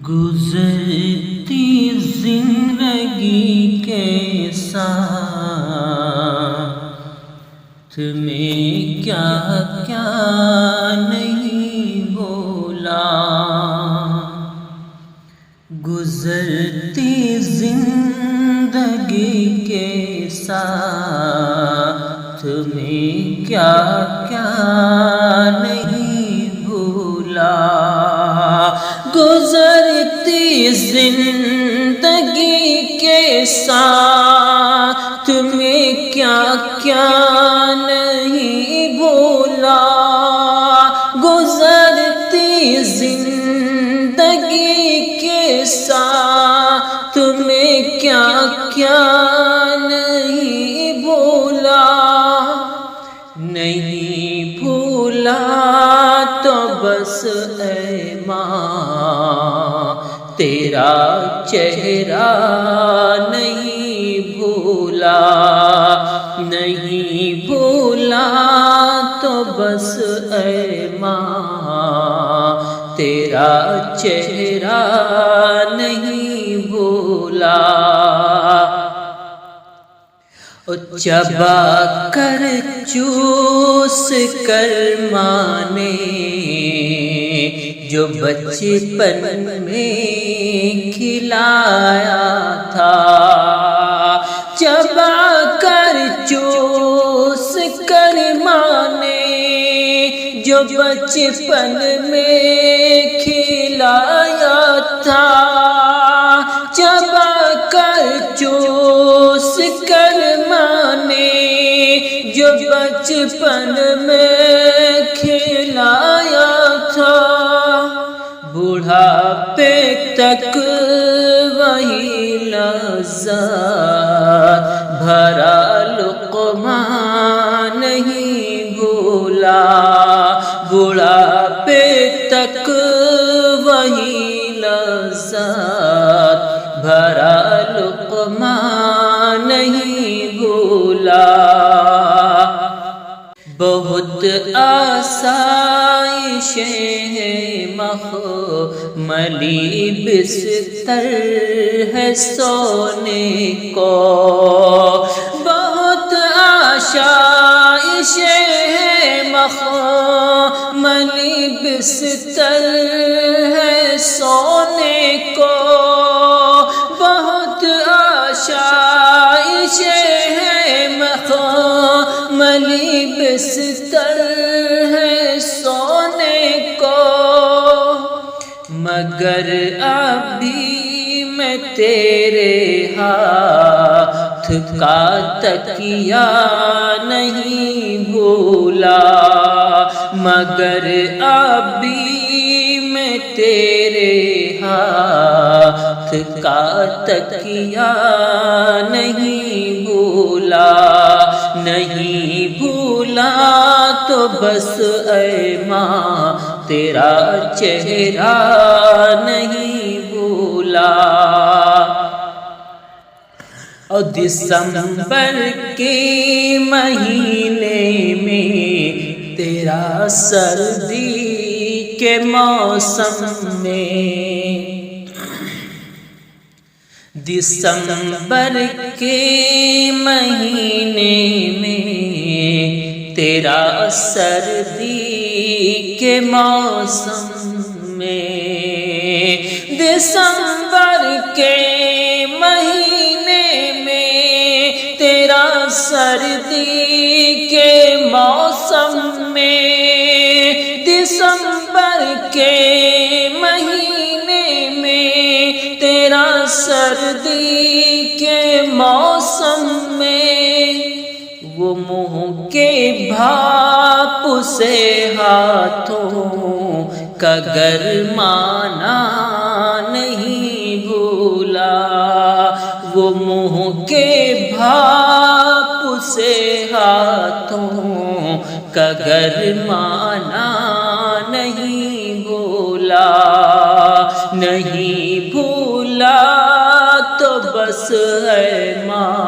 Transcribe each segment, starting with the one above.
گزرتی زندگی کے ساتھ میں کیا کیا نہیں بولا، گزرتی زندگی کے ساتھ میں کیا کیا نہیں بھولا، گزرتی زندگی کے ساتھ میں کیا کیا نہیں بھولا، گزرتی زندگی کے ساتھ میں کیا کیا نہیں بھولا، نہیں بھولا تو بس اے ماں تیرا چہرہ نہیں بھولا، نہیں بھولا تو بس اے ماں تیرا چہرہ نہیں بھولا، چبا کر چوس کر ماں نے جو بچپن میں کھلایا تھا، چبا کر چوس کر ماں نے جو بچپن میں کھلایا تھا، چبا کر چوس کر ماں نے جو بچپن میں کھلایا تھا، بڑھاپے تک وہی لذت بھرا لقمہ نہیں بھولا، بڑھاپے تک وہی لذت بھرا لقمہ نہیں بھولا، بہت آسائشیں مخملی بستر ہے سونے کو، بہت آسائشیں مخملی بستر ہے سونے کو، بہت آسائشیں مخملی بستر ہے سونے کو، مگر ابھی میں تیرے ہاتھ کا تکیہ نہیں بھولا، مگر ابھی میں تیرے ہاتھ کا تکیہ نہیں بھولا، نہیں بھولا تو بس اے ماں تیرا چہرہ نہیں بھولا، اور دسمبر کے مہینے میں تیرا سردی کے موسم میں، دسمبر کے مہینے میں تیرا سردی کے موسم میں، دسمبر کے مہینے میں تیرا سردی کے موسم میں، دسمبر کے مہینے میں تیرا سردی کے موسم میں، وہ منہ کے بھاپ سے ہاتھوں کا گرمانا نہیں بھولا، وہ منہ کے بھاپ سے ہاتھوں کا گرمانا نہیں بھولا، نہیں بھولا تو بس اے ماں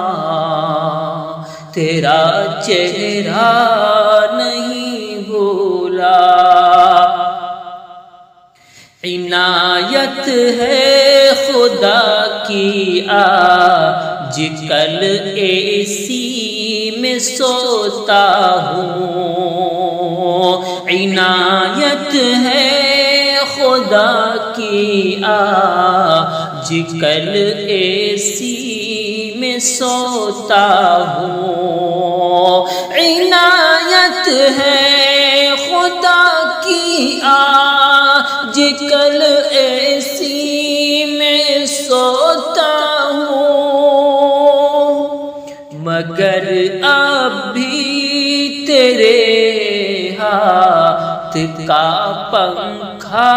تیرا چہرہ نہیں بھولا، عنایت ہے خدا کی آج کل اسی میں سوتا ہوں، عنایت ہے خدا کی آج کل اسی میں سوتا ہوں، عنایت ہے خدا کی آج کل ایسی میں سوتا ہوں، مگر اب بھی تیرے ہاتھ کا پنکھا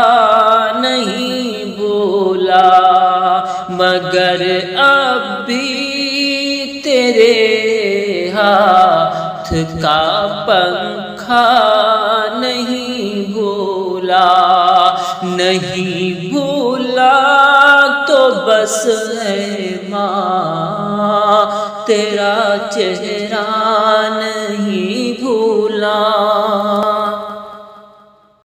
نہیں بولا، مگر اب بھی تیرے ہاتھ کا پنکھا نہیں بھولا، نہیں بھولا تو بس ہے ماں تیرا چہرہ